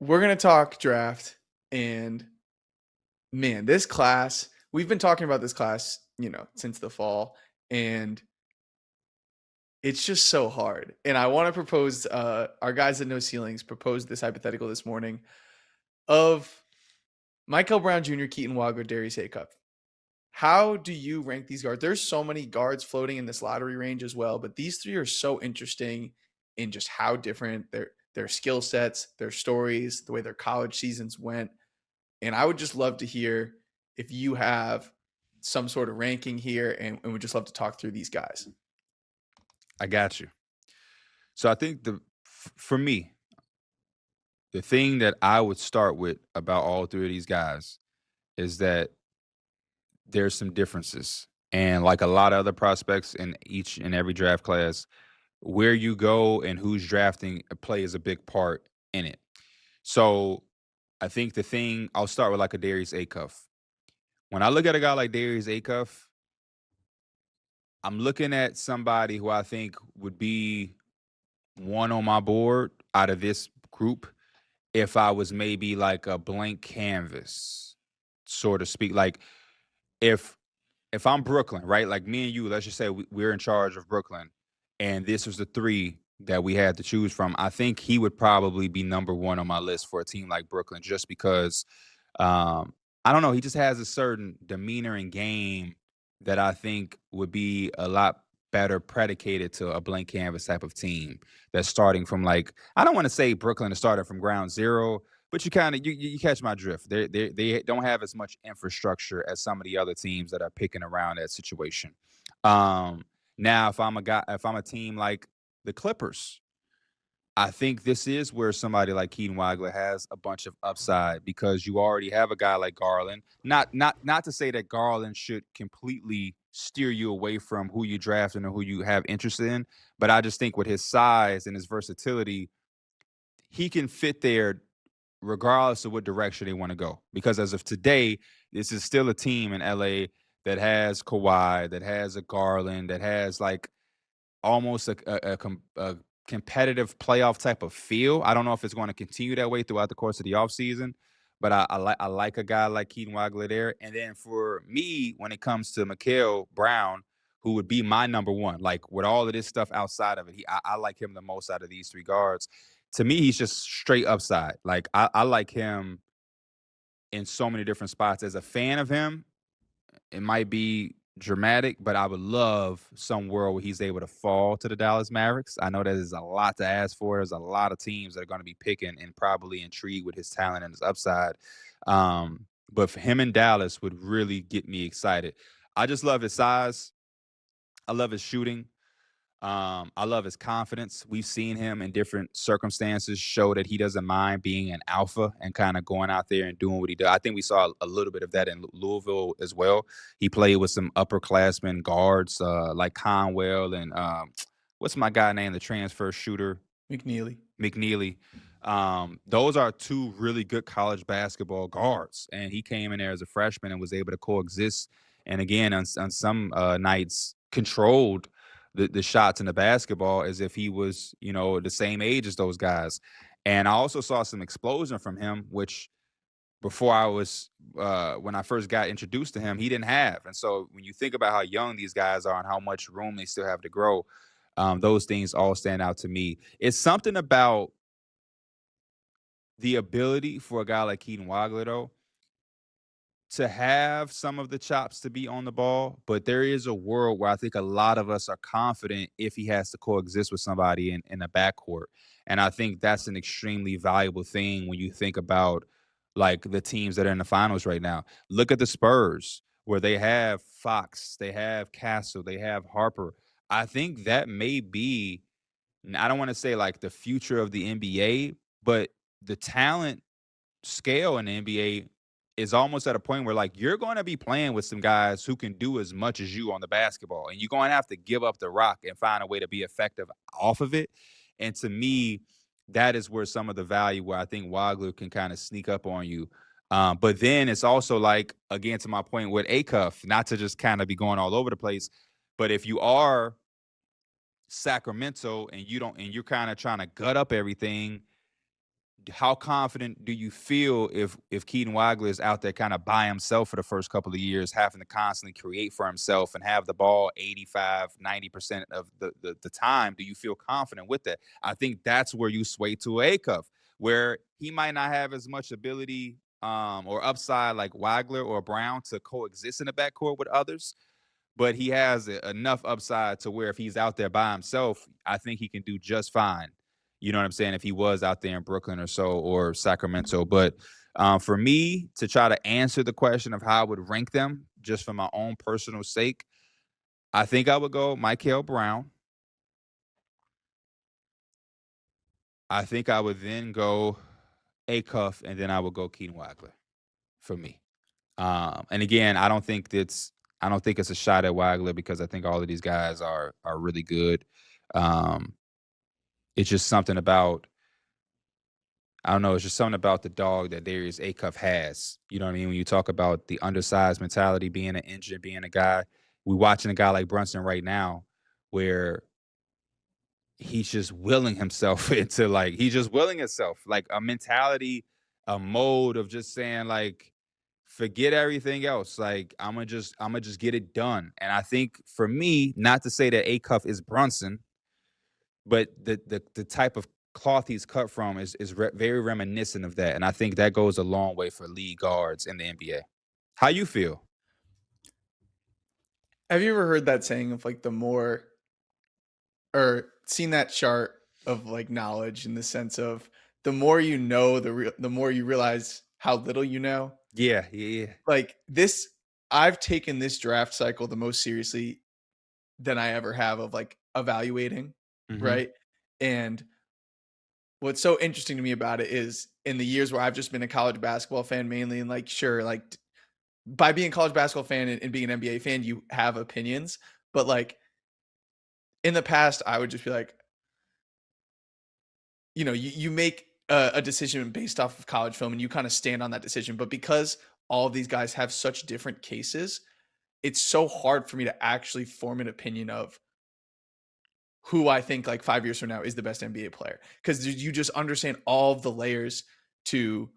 we're gonna talk draft, and man, this class. We've been talking about this class, since the fall, and it's just so hard. And I want to propose, our guys at No Ceilings proposed this hypothetical this morning of Mikel Brown Jr., Keaton Wagler, Darius Acuff. How do you rank these guards? There's so many guards floating in this lottery range as well, but these three are so interesting in just how different their skill sets, their stories, the way their college seasons went. And I would just love to hear if you have some sort of ranking here, and would just love to talk through these guys. I got you. So I think for me, the thing that I would start with about all three of these guys is that there's some differences. And like a lot of other prospects in each and every draft class, where you go and who's drafting plays a big part in it. So I think the thing I'll start with like a Darius Acuff. When I look at a guy like Darius Acuff, I'm looking at somebody who I think would be one on my board out of this group if I was maybe like a blank canvas, so to speak. Like if if I'm Brooklyn, right? Like me and you, let's just say we're in charge of Brooklyn, and this was the three that we had to choose from. I think he would probably be number one on my list for a team like Brooklyn, just because I don't know, he just has a certain demeanor and game that I think would be a lot better predicated to a blank canvas type of team that's starting from like I don't want to say Brooklyn is starting from ground zero, but you kind of you catch my drift. They don't have as much infrastructure as some of the other teams that are picking around that situation. Um, Now, if I'm a team like the Clippers, I think this is where somebody like Keaton Wagler has a bunch of upside because you already have a guy like Garland. Not to say that Garland should completely steer you away from who you drafting or who you have interest in, but I just think with his size and his versatility, he can fit there regardless of what direction they want to go. Because as of today, this is still a team in LA that has Kawhi, that has a Garland, that has like almost a competitive playoff type of feel. I don't know if it's going to continue that way throughout the course of the offseason, but I like a guy like Keaton Wagler there. And then for me, when it comes to Mikel Brown, who would be my number one, like with all of this stuff outside of it, I like him the most out of these three guards. To me, he's just straight upside. Like I like him in so many different spots. As a fan of him, it might be dramatic, but I would love some world where he's able to fall to the Dallas Mavericks. I know that is a lot to ask for. There's a lot of teams that are going to be picking and probably intrigued with his talent and his upside. But for him in Dallas would really get me excited. I just love his size. I love his shooting. I love his confidence. We've seen him in different circumstances show that he doesn't mind being an alpha and kind of going out there and doing what he does. I think we saw a little bit of that in Louisville as well. He played with some upperclassmen guards like Conwell and what's my guy name, the transfer shooter, McNeely. McNeely. Those are two really good college basketball guards, and he came in there as a freshman and was able to coexist. And again, on some nights, controlled the shots in the basketball as if he was, the same age as those guys. And I also saw some explosion from him, which before I was when I first got introduced to him, he didn't have. And so when you think about how young these guys are and how much room they still have to grow, those things all stand out to me. It's something about the ability for a guy like Keaton Wagler, though, to have some of the chops to be on the ball, but there is a world where I think a lot of us are confident if he has to coexist with somebody in the backcourt. And I think that's an extremely valuable thing when you think about like the teams that are in the finals right now. Look at the Spurs, where they have Fox, they have Castle, they have Harper. I think that may be, I don't want to say like the future of the NBA, but the talent scale in the NBA is almost at a point where like you're going to be playing with some guys who can do as much as you on the basketball, and you're going to have to give up the rock and find a way to be effective off of it. And to me, that is where some of the value where I think Wagler can kind of sneak up on you. But then it's also like, again, to my point with Acuff, not to just kind of be going all over the place, but if you are Sacramento and you don't, and you're kind of trying to gut up everything, how confident do you feel if Keaton Wagler is out there kind of by himself for the first couple of years, having to constantly create for himself and have the ball 85, 90% of the time? Do you feel confident with that? I think that's where you sway to Acuff, where he might not have as much ability or upside like Wagler or Brown to coexist in the backcourt with others, but he has enough upside to where if he's out there by himself, I think he can do just fine. You know what I'm saying? If he was out there in Brooklyn or so or Sacramento. But for me to try to answer the question of how I would rank them just for my own personal sake, I think I would go Mikel Brown. I think I would then go Acuff, and then I would go Keaton Wagler for me. And again, I don't think it's a shot at Wagler because I think all of these guys are really good. Um, it's just something about I don't know. It's just something about the dog that Darius Acuff has. You know what I mean? When you talk about the undersized mentality, being an engine, being a guy, we watching a guy like Brunson right now, where he's just willing himself into like he's just willing himself like a mentality, a mode of just saying like forget everything else. Like I'm gonna just get it done. And I think for me, not to say that Acuff is Brunson, but the type of cloth he's cut from is very reminiscent of that. And I think that goes a long way for lead guards in the NBA. How you feel? Have you ever heard that saying of like the more or seen that chart of like knowledge in the sense of the more you know, the more you realize how little you know? Yeah, yeah, Like this, I've taken this draft cycle the most seriously than I ever have of like evaluating, yeah. right? And what's so interesting to me about it is in the years where I've just been a college basketball fan mainly, and like, sure, like by being a college basketball fan and being an NBA fan, you have opinions. But like in the past, I would just be like, you make a decision based off of college film and you kind of stand on that decision. But because all of these guys have such different cases, it's so hard for me to actually form an opinion of who I think like 5 years from now is the best NBA player because you just understand all of the layers to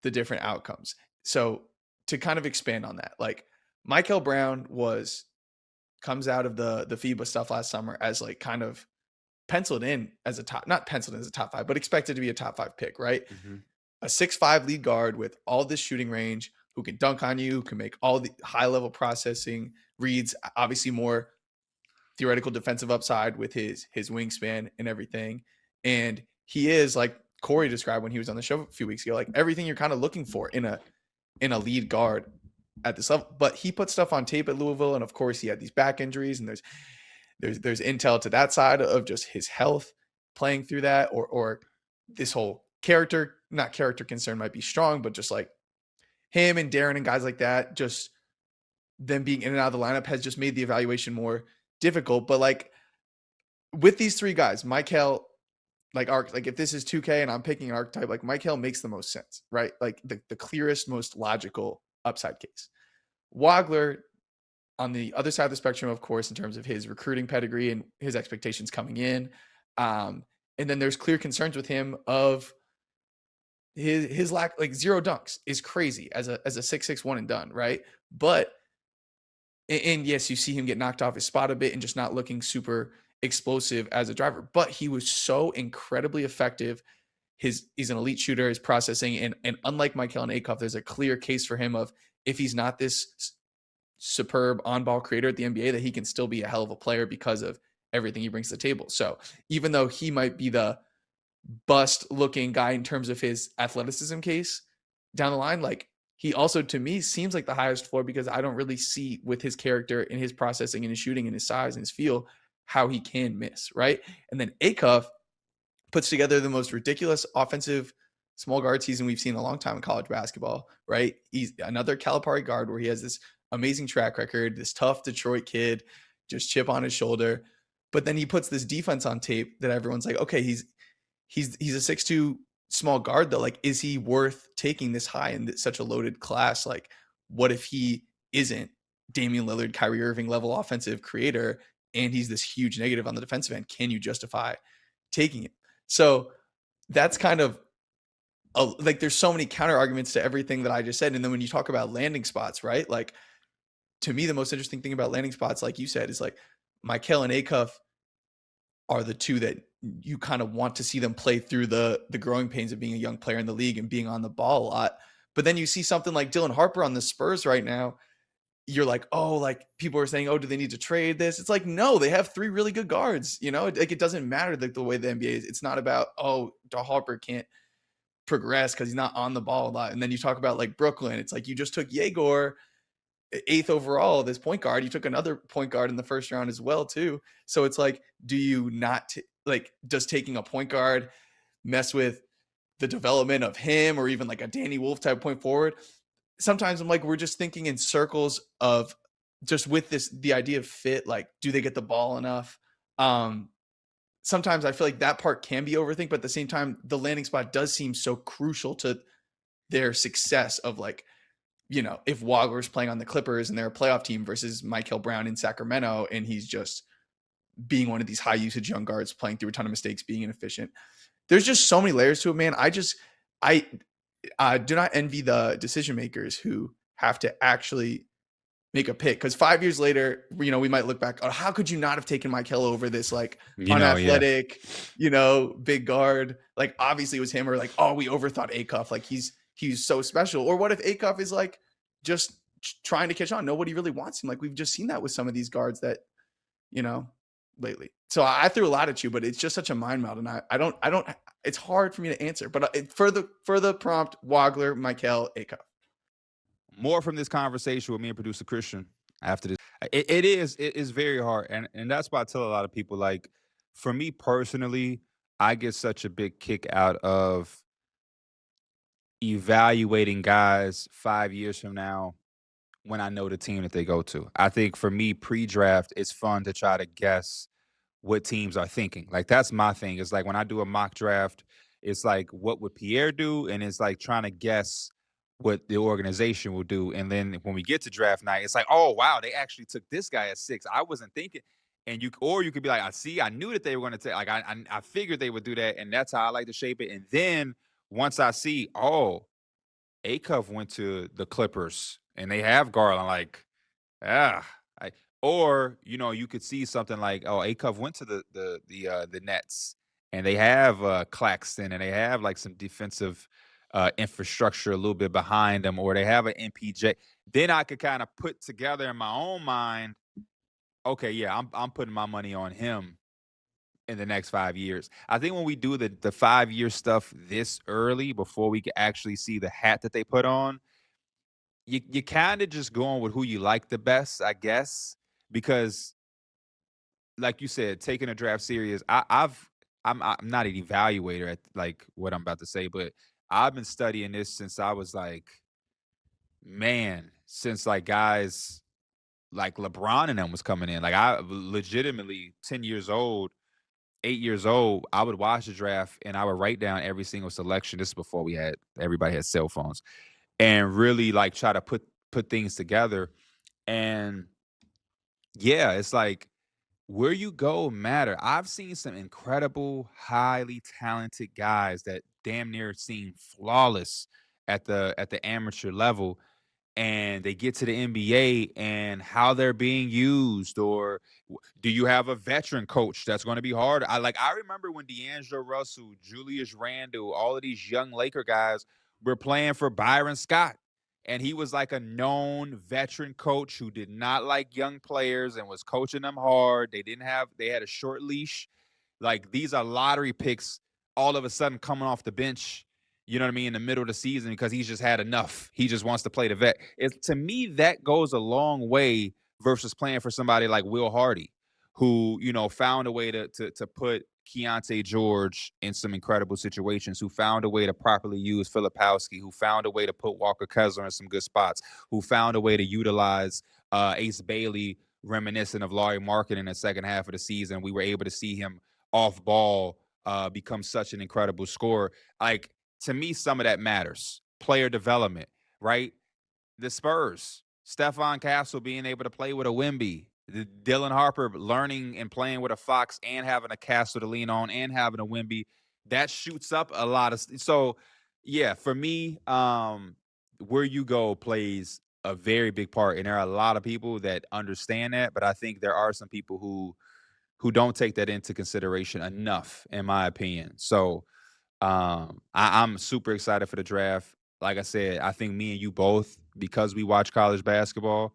the different outcomes. So to kind of expand on that, like Mikel Brown was comes out of the FIBA stuff last summer as like kind of penciled in as a top, not penciled in as a top five, but expected to be a top five pick, right? Hmm. A 6'5" lead guard with all this shooting range, who can dunk on you, who can make all the high level processing reads, obviously more theoretical defensive upside with his wingspan and everything. And he is like Corey described when he was on the show a few weeks ago, like everything you're kind of looking for in a lead guard at this level. But he put stuff on tape at Louisville, and of course he had these back injuries, and there's intel to that side of just his health playing through that, or this whole character, not character concern might be strong, but just like him and Darren and guys like that, just them being in and out of the lineup has just made the evaluation more difficult. But like with these three guys, Mikel, like if this is 2K and I'm picking an archetype, like Mikel makes the most sense, right? Like the clearest, most logical upside case. Wagler on the other side of the spectrum, of course, in terms of his recruiting pedigree and his expectations coming in. And then there's clear concerns with him of his lack, like zero dunks is crazy as a 6'6" one and done, right? But and yes, you see him get knocked off his spot a bit and just not looking super explosive as a driver, but he was so incredibly effective. He's an elite shooter, his processing, and unlike Mikel and Acuff, there's a clear case for him of if he's not this superb on-ball creator at the NBA, that he can still be a hell of a player because of everything he brings to the table. So even though he might be the bust looking guy in terms of his athleticism case down the line, like he also to me seems like the highest floor because I don't really see with his character and his processing and his shooting and his size and his feel how he can miss, right? And then Acuff puts together the most ridiculous offensive small guard season we've seen in a long time in college basketball, right? He's another Calipari guard where he has this amazing track record, this tough Detroit kid, just chip on his shoulder. But then he puts this defense on tape that everyone's like, okay, he's a 6'2" small guard though. Like, is he worth taking this high in such a loaded class? Like, what if he isn't Damian Lillard, Kyrie Irving level offensive creator, and he's this huge negative on the defensive end? Can you justify taking it? So that's kind of like there's so many counter arguments to everything that I just said. And then when you talk about landing spots, right? Like to me, the most interesting thing about landing spots, like you said, is like Mikel and Acuff are the two that you kind of want to see them play through the growing pains of being a young player in the league and being on the ball a lot. But then you see something like Dylan Harper on the Spurs right now. You're like, oh, like people are saying, oh, do they need to trade this? It's like, no, they have three really good guards. You know, like it doesn't matter the way the NBA is. It's not about, oh, Harper can't progress because he's not on the ball a lot. And then you talk about like Brooklyn. It's like you just took Yegor eighth overall, this point guard. You took another point guard in the first round as well, too. So it's like, do you not like does taking a point guard mess with the development of him or even like a Danny Wolf type point forward? Sometimes I'm like, we're just thinking in circles of just with the idea of fit, like, do they get the ball enough? Sometimes I feel like that part can be overthink, but at the same time, the landing spot does seem so crucial to their success of like, you know, if Wagler's playing on the Clippers and they're a playoff team versus Mikel Brown in Sacramento, and he's just being one of these high usage young guards playing through a ton of mistakes, being inefficient. There's just so many layers to it, man. I do not envy the decision makers who have to actually make a pick, because 5 years later, you know, we might look back, oh, how could you not have taken Mikel over this like Yeah. unathletic, you know, big guard? Like obviously it was him, or like, oh, we overthought Acuff. Like he's so special. Or what if Acuff is like just trying to catch on? Nobody really wants him. Like we've just seen that with some of these guards that, you know, lately. So I threw a lot at you, but it's just such a mind meld, and I don't. It's hard for me to answer. But for the prompt, Wagler, Mikel, Acuff. More from this conversation with me and producer Christian after this. It is very hard, and that's why I tell a lot of people, like, for me personally, I get such a big kick out of evaluating guys 5 years from now when I know the team that they go to. I think for me, pre-draft, it's fun to try to guess what teams are thinking. Like that's my thing. It's like when I do a mock draft, it's like what would Pierre do, and it's like trying to guess what the organization will do. And then when we get to draft night, it's like, oh wow, they actually took this guy at 6. I wasn't thinking. And you could be like, I knew that they were going to take. Like I figured they would do that, and that's how I like to shape it. And then once I see, oh, Acuff went to the Clippers, and they have Garland, like ah, or you could see something like, oh, Acuff went to the Nets, and they have Claxton, and they have like some defensive infrastructure a little bit behind them, or they have an MPJ. Then I could kind of put together in my own mind, okay, yeah, I'm putting my money on him in the next 5 years. I think when we do the 5 year stuff this early before we can actually see the hat that they put on, you kind of just going with who you like the best, I guess, because like you said, taking a draft serious. I'm not an evaluator at like what I'm about to say, but I've been studying this since I was like, man, since like guys like LeBron and them was coming in. Like I legitimately 10 years old, 8 years old, I would watch the draft and I would write down every single selection. This is before everybody had cell phones, and really like try to put things together. And yeah, it's like where you go matter. I've seen some incredible, highly talented guys that damn near seem flawless at the amateur level, and they get to the NBA and how they're being used, or do you have a veteran coach that's going to be hard? I remember when D'Angelo Russell, Julius Randle, all of these young Laker guys were playing for Byron Scott, and he was like a known veteran coach who did not like young players and was coaching them hard. They had a short leash. Like these are lottery picks all of a sudden coming off the bench, you know what I mean, in the middle of the season because he's just had enough. He just wants to play the vet. To me, that goes a long way versus playing for somebody like Will Hardy, who, found a way to put Keontae George in some incredible situations, who found a way to properly use Filipowski, who found a way to put Walker Kessler in some good spots, who found a way to utilize Ace Bailey, reminiscent of Laurie Market in the second half of the season. We were able to see him off ball become such an incredible scorer. Like, to me, some of that matters. Player development, right? The Spurs, Stephon Castle being able to play with a Wemby, Dylan Harper learning and playing with a Fox and having a Castle to lean on and having a Wemby, that shoots up a lot of. So, Yeah, for me, where you go plays a very big part, and there are a lot of people that understand that, but I think there are some people who don't take that into consideration enough, in my opinion. So, I'm super excited for the draft. Like I said, I think me and you both, because we watch college basketball,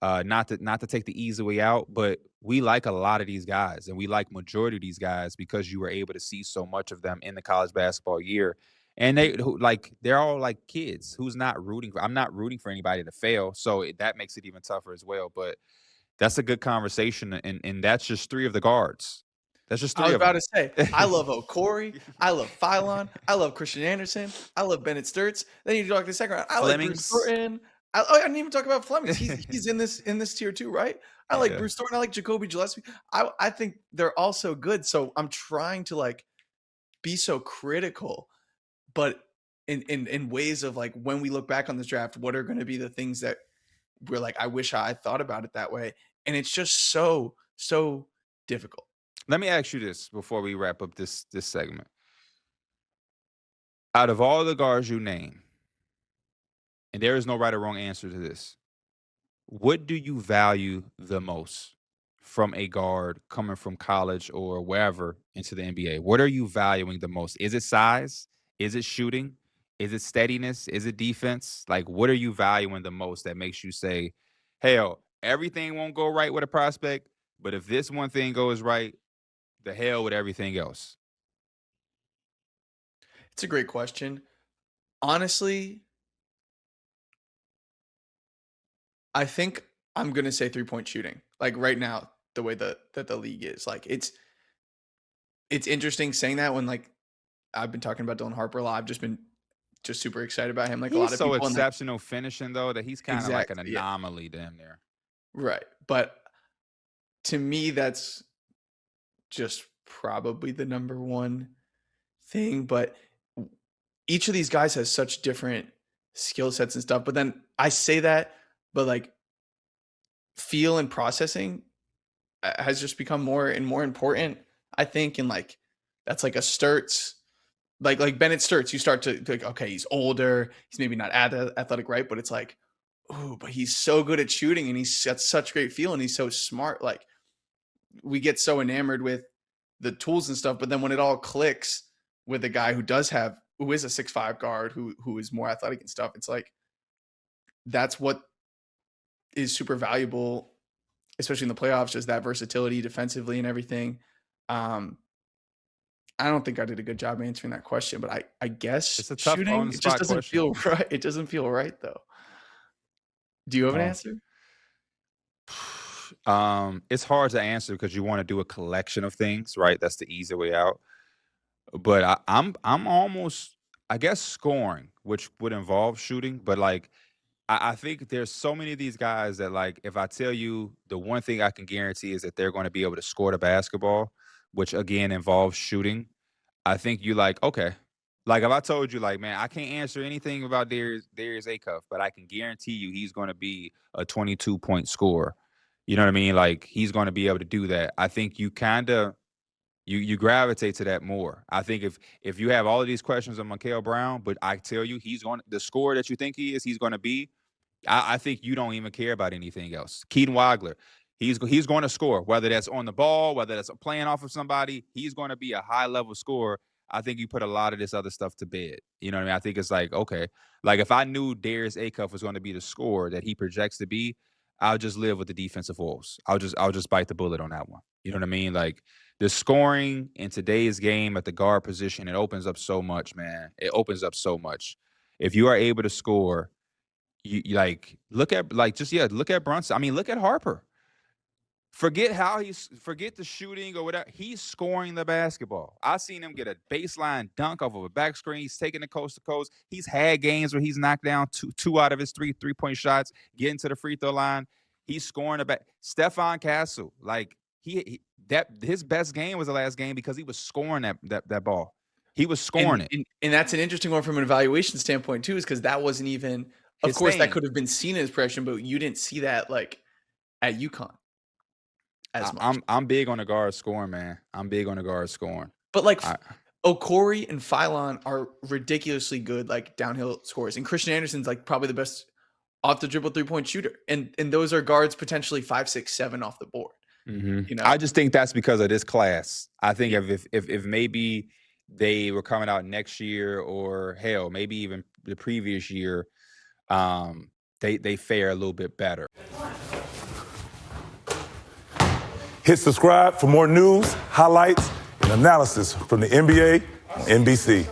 not to take the easy way out, but we like a lot of these guys, and we like majority of these guys because you were able to see so much of them in the college basketball year. And they're all like kids who's not rooting for. I'm not rooting for anybody to fail, so that makes it even tougher as well. But that's a good conversation, and that's just 3 of the guards. That's just I 3 was of about them. to say, I love Okori, I love Phylon, I love Christian Anderson, I love Bennett Sturts. Then you talk the second round. I like Bruce Flemings. Thornton. I didn't even talk about Flemings. He's in this tier too, right? I like Yeah. Bruce Thornton. I like Jacoby Gillespie. I think they're all so good. So I'm trying to like be so critical, but in ways of like when we look back on this draft, what are going to be the things that we're like, I wish I thought about it that way, and it's just so difficult. Let me ask you this before we wrap up this segment. Out of all the guards you name, and there is no right or wrong answer to this, what do you value the most from a guard coming from college or wherever into the NBA? What are you valuing the most? Is it size? Is it shooting? Is it steadiness? Is it defense? Like, what are you valuing the most that makes you say, hell, everything won't go right with a prospect, but if this one thing goes right, the hell with everything else? It's a great question. Honestly, I think I'm gonna say 3-point shooting. Like right now, the way that the league is, like it's interesting saying that when like I've been talking about Dylan Harper a lot. I've just been just super excited about him, like a He's lot of so people, and like exceptional finishing though that he's kind of like an exactly, yeah, anomaly damn near. right. But to me, that's just probably the number one thing. But each of these guys has such different skill sets and stuff. But then I say that, but like feel and processing has just become more and more important, I think. And like that's like a Sturts, like Bennett Sturts. You start to like, okay, he's older, he's maybe not athletic, right? But it's like, oh, but he's so good at shooting, and he's got such great feel, and he's so smart. Like we get so enamored with the tools and stuff, but then when it all clicks with a guy who is a 6'5" guard who is more athletic and stuff, it's like that's what is super valuable, especially in the playoffs, just that versatility defensively and everything. Um, I don't think I did a good job answering that question, but I guess It's a tough on shooting, the it just spot doesn't question. feel right. It doesn't feel right though. Do you have an Uh, answer? it's hard to answer because you want to do a collection of things, right? That's the easy way out. But I'm almost, I guess, scoring, which would involve shooting. But like I think there's so many of these guys that like if I tell you the one thing I can guarantee is that they're going to be able to score the basketball, which again involves shooting. I think you like, okay. Like if I told you, like, man, I can't answer anything about Darius Acuff, but I can guarantee you he's going to be a 22-point scorer. You know what I mean? Like he's going to be able to do that. I think you kind of you gravitate to that more. I think if you have all of these questions on Mikel Brown, but I tell you he's going the scorer that you think he is, he's going to be. I think you don't even care about anything else. Keaton Wagler, he's going to score, whether that's on the ball, whether that's playing off of somebody. He's going to be a high level scorer. I think you put a lot of this other stuff to bed. You know what I mean? I think it's like okay, like if I knew Darius Acuff was going to be the scorer that he projects to be, I'll just live with the defensive woes. I'll just bite the bullet on that one. You know what I mean? Like the scoring in today's game at the guard position, it opens up so much, man. It opens up so much. If you are able to score you like look at like just yeah, look at Brunson. I mean, look at Harper. Forget the shooting or whatever. He's scoring the basketball. I seen him get a baseline dunk off of a back screen. He's taking it coast to coast. He's had games where he's knocked down two out of his three-point shots, getting to the free throw line. He's scoring the back. Stephon Castle, like he that his best game was the last game because he was scoring that ball. He was scoring And it. and and that's an interesting one from an evaluation standpoint too, is because that wasn't even, of His course, that thing. could have been seen as progression, but you didn't see that like at UConn as much. I'm big on the guard scoring, man. I'm big on the guard scoring. But like I Okori and Phylon are ridiculously good, like downhill scorers, and Christian Anderson's like probably the best off the dribble 3-point shooter, and those are guards potentially 5, 6, 7 off the board. You know, I just think that's because of this class. I think if maybe they were coming out next year, or hell, maybe even the previous year, they fare a little bit better. Hit subscribe for more news, highlights, and analysis from the NBA on NBC.